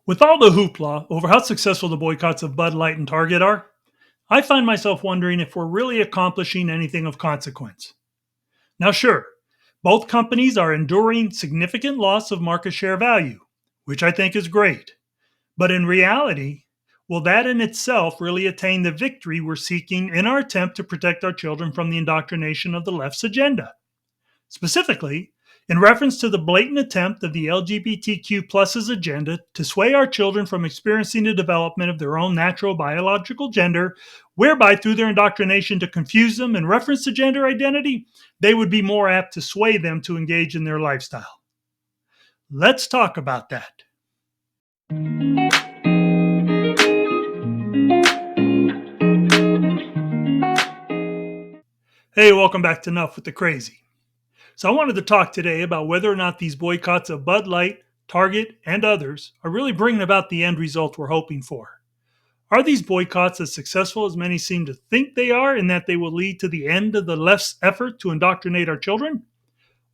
With all the hoopla over how successful the boycotts of Bud Light and Target are, I find myself wondering if we're really accomplishing anything of consequence. Now, sure, both companies are enduring significant loss of market share value, which I think is great. But in reality, will that in itself really attain the victory we're seeking in our attempt to protect our children from the indoctrination of the left's agenda? Specifically, in reference to the blatant attempt of the LGBTQ pluses agenda to sway our children from experiencing the development of their own natural biological gender, whereby through their indoctrination to confuse them in reference to gender identity, they would be more apt to sway them to engage in their lifestyle. Let's talk about that. Hey, welcome back to Enough with the Crazy. So I wanted to talk today about whether or not these boycotts of Bud Light, Target, and others are really bringing about the end result we're hoping for. Are these boycotts as successful as many seem to think they are in that they will lead to the end of the left's effort to indoctrinate our children?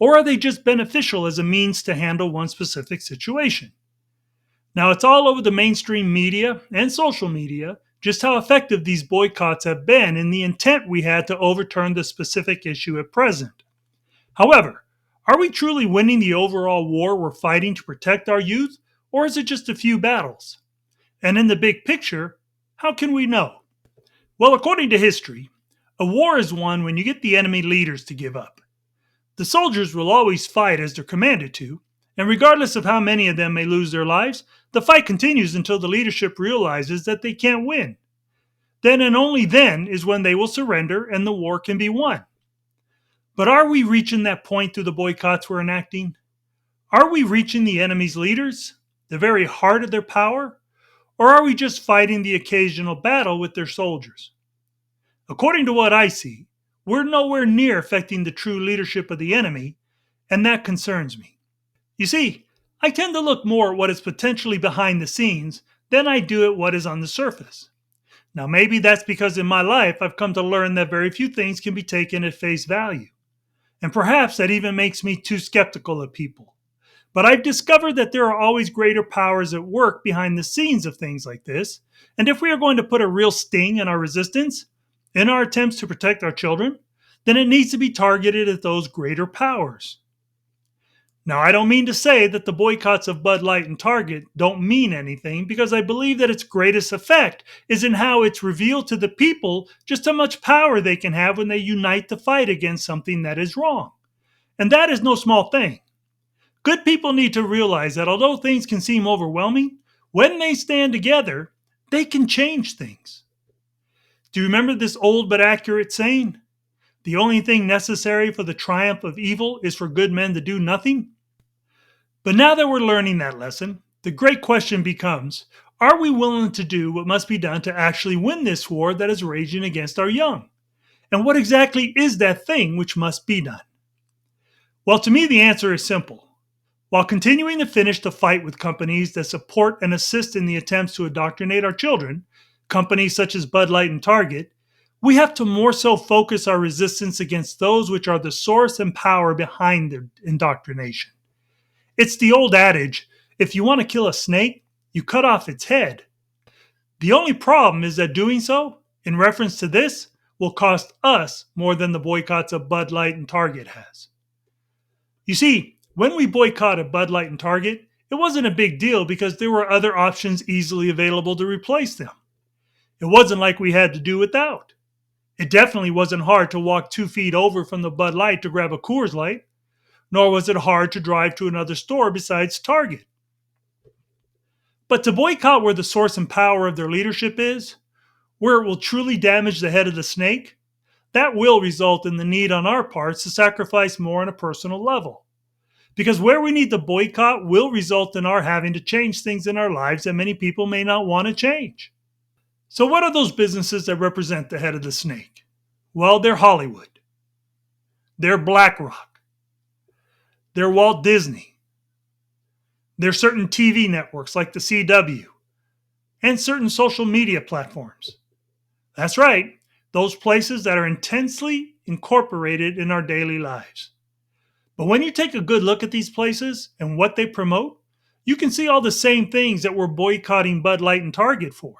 Or are they just beneficial as a means to handle one specific situation? Now, it's all over the mainstream media and social media just how effective these boycotts have been in the intent we had to overturn the specific issue at present. However, are we truly winning the overall war we're fighting to protect our youth, or is it just a few battles? And in the big picture, how can we know? Well, according to history, a war is won when you get the enemy leaders to give up. The soldiers will always fight as they're commanded to, and regardless of how many of them may lose their lives, the fight continues until the leadership realizes that they can't win. Then and only then is when they will surrender and the war can be won. But are we reaching that point through the boycotts we're enacting? Are we reaching the enemy's leaders, the very heart of their power? Or are we just fighting the occasional battle with their soldiers? According to what I see, we're nowhere near affecting the true leadership of the enemy, and that concerns me. You see, I tend to look more at what is potentially behind the scenes than I do at what is on the surface. Now, maybe that's because in my life I've come to learn that very few things can be taken at face value. And perhaps that even makes me too skeptical of people. But I've discovered that there are always greater powers at work behind the scenes of things like this. And if we are going to put a real sting in our resistance, in our attempts to protect our children, then it needs to be targeted at those greater powers. Now, I don't mean to say that the boycotts of Bud Light and Target don't mean anything because I believe that its greatest effect is in how it's revealed to the people just how much power they can have when they unite to fight against something that is wrong. And that is no small thing. Good people need to realize that although things can seem overwhelming, when they stand together, they can change things. Do you remember this old but accurate saying? The only thing necessary for the triumph of evil is for good men to do nothing? But now that we're learning that lesson, the great question becomes, are we willing to do what must be done to actually win this war that is raging against our young? And what exactly is that thing which must be done? Well, to me, the answer is simple. While continuing to finish the fight with companies that support and assist in the attempts to indoctrinate our children, companies such as Bud Light and Target, we have to more so focus our resistance against those which are the source and power behind their indoctrination. It's the old adage, if you want to kill a snake, you cut off its head. The only problem is that doing so, in reference to this, will cost us more than the boycotts of Bud Light and Target has. You see, when we boycotted Bud Light and Target, it wasn't a big deal because there were other options easily available to replace them. It wasn't like we had to do without. It definitely wasn't hard to walk 2 feet over from the Bud Light to grab a Coors Light, nor was it hard to drive to another store besides Target. But to boycott where the source and power of their leadership is, where it will truly damage the head of the snake, that will result in the need on our parts to sacrifice more on a personal level. Because where we need to boycott will result in our having to change things in our lives that many people may not want to change. So what are those businesses that represent the head of the snake? Well, they're Hollywood. They're BlackRock. They're Walt Disney. They're certain TV networks like the CW and certain social media platforms. That's right, those places that are intensely incorporated in our daily lives. But when you take a good look at these places and what they promote, you can see all the same things that we're boycotting Bud Light and Target for.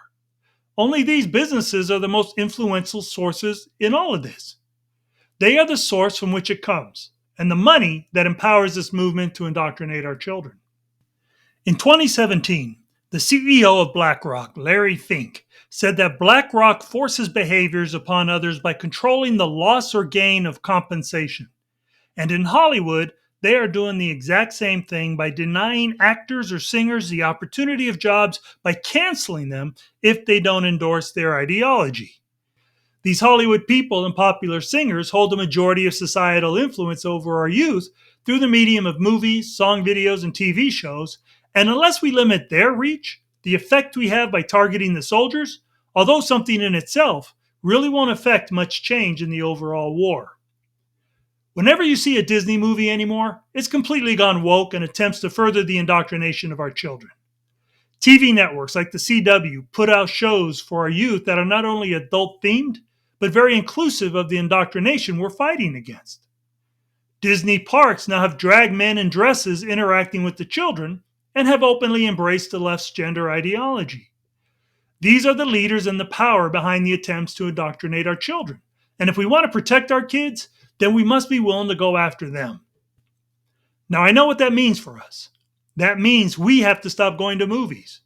Only these businesses are the most influential sources in all of this. They are the source from which it comes, and the money that empowers this movement to indoctrinate our children. In 2017, the CEO of BlackRock, Larry Fink, said that BlackRock forces behaviors upon others by controlling the loss or gain of compensation. And in Hollywood, they are doing the exact same thing by denying actors or singers the opportunity of jobs by canceling them if they don't endorse their ideology. These Hollywood people and popular singers hold the majority of societal influence over our youth through the medium of movies, song videos, and TV shows, and unless we limit their reach, the effect we have by targeting the soldiers, although something in itself, really won't affect much change in the overall war. Whenever you see a Disney movie anymore, it's completely gone woke and attempts to further the indoctrination of our children. TV networks like the CW put out shows for our youth that are not only adult themed, but very inclusive of the indoctrination we're fighting against. Disney parks now have drag men in dresses interacting with the children and have openly embraced the left's gender ideology. These are the leaders and the power behind the attempts to indoctrinate our children. And if we want to protect our kids, then we must be willing to go after them. Now, I know what that means for us. That means we have to stop going to movies.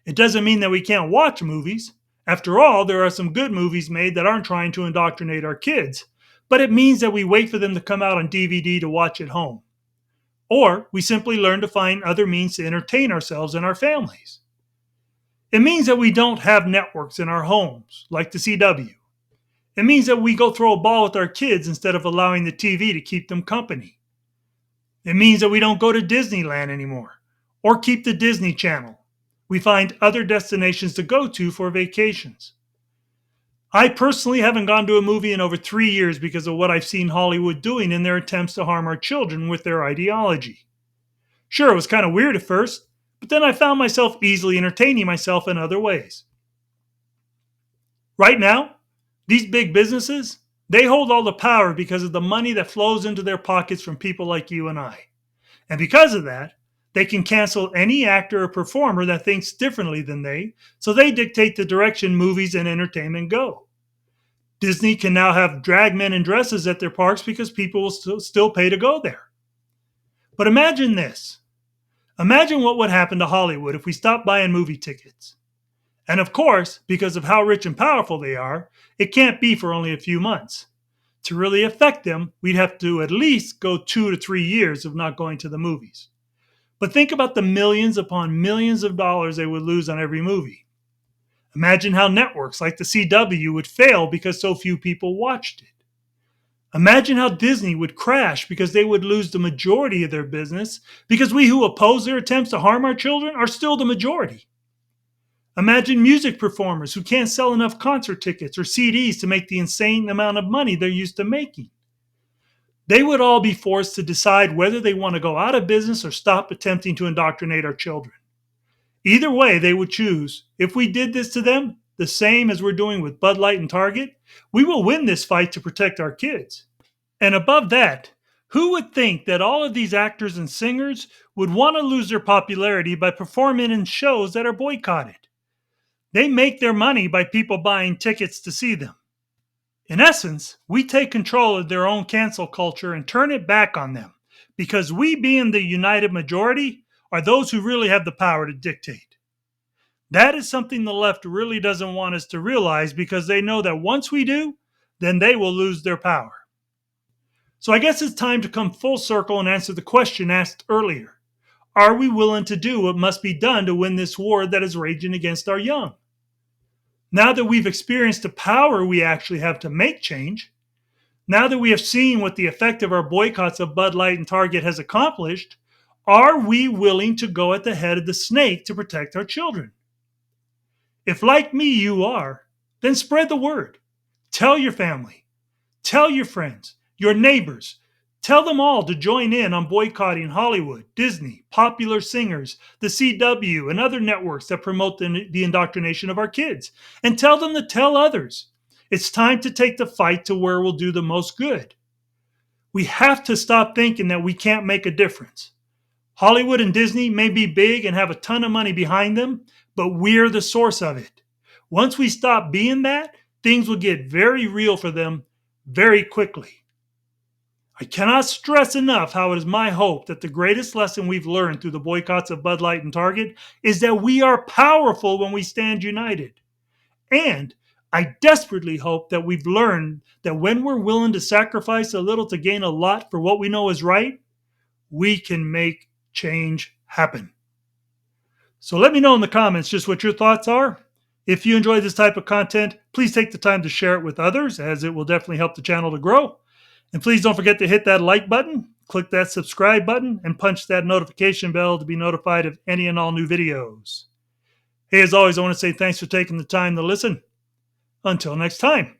It doesn't mean that we can't watch movies. After all, there are some good movies made that aren't trying to indoctrinate our kids, but it means that we wait for them to come out on DVD to watch at home. Or we simply learn to find other means to entertain ourselves and our families. It means that we don't have networks in our homes, like the CW. It means that we go throw a ball with our kids instead of allowing the TV to keep them company. It means that we don't go to Disneyland anymore, or keep the Disney Channel. We find other destinations to go to for vacations. I personally haven't gone to a movie in over 3 years because of what I've seen Hollywood doing in their attempts to harm our children with their ideology. Sure, it was kind of weird at first, but then I found myself easily entertaining myself in other ways. Right now, these big businesses, they hold all the power because of the money that flows into their pockets from people like you and I. And because of that, they can cancel any actor or performer that thinks differently than they, so they dictate the direction movies and entertainment go. Disney can now have drag men in dresses at their parks because people will still pay to go there. But imagine this. Imagine what would happen to Hollywood if we stopped buying movie tickets. And of course, because of how rich and powerful they are, it can't be for only a few months. To really affect them, we'd have to at least go 2 to 3 years of not going to the movies. But think about the millions upon millions of dollars they would lose on every movie. Imagine how networks like the CW would fail because so few people watched it. Imagine how Disney would crash because they would lose the majority of their business because we who oppose their attempts to harm our children are still the majority. Imagine music performers who can't sell enough concert tickets or CDs to make the insane amount of money they're used to making. They would all be forced to decide whether they want to go out of business or stop attempting to indoctrinate our children. Either way they would choose, if we did this to them, the same as we're doing with Bud Light and Target, we will win this fight to protect our kids. And above that, who would think that all of these actors and singers would want to lose their popularity by performing in shows that are boycotted? They make their money by people buying tickets to see them. In essence, we take control of their own cancel culture and turn it back on them, because we, being the united majority, are those who really have the power to dictate. That is something the left really doesn't want us to realize because they know that once we do, then they will lose their power. So I guess it's time to come full circle and answer the question asked earlier. Are we willing to do what must be done to win this war that is raging against our young? Now that we've experienced the power we actually have to make change, now that we have seen what the effect of our boycotts of Bud Light and Target has accomplished, are we willing to go at the head of the snake to protect our children? If, like me, you are, then spread the word. Tell your family. Tell your friends, your neighbors. Tell them all to join in on boycotting Hollywood, Disney, popular singers, the CW, and other networks that promote the indoctrination of our kids. And tell them to tell others. It's time to take the fight to where we'll do the most good. We have to stop thinking that we can't make a difference. Hollywood and Disney may be big and have a ton of money behind them, but we're the source of it. Once we stop being that, things will get very real for them very quickly. I cannot stress enough how it is my hope that the greatest lesson we've learned through the boycotts of Bud Light and Target is that we are powerful when we stand united. And I desperately hope that we've learned that when we're willing to sacrifice a little to gain a lot for what we know is right, we can make change happen. So let me know in the comments just what your thoughts are. If you enjoy this type of content, please take the time to share it with others, as it will definitely help the channel to grow. And please don't forget to hit that like button, click that subscribe button, and punch that notification bell to be notified of any and all new videos. Hey, as always, I want to say thanks for taking the time to listen. Until next time.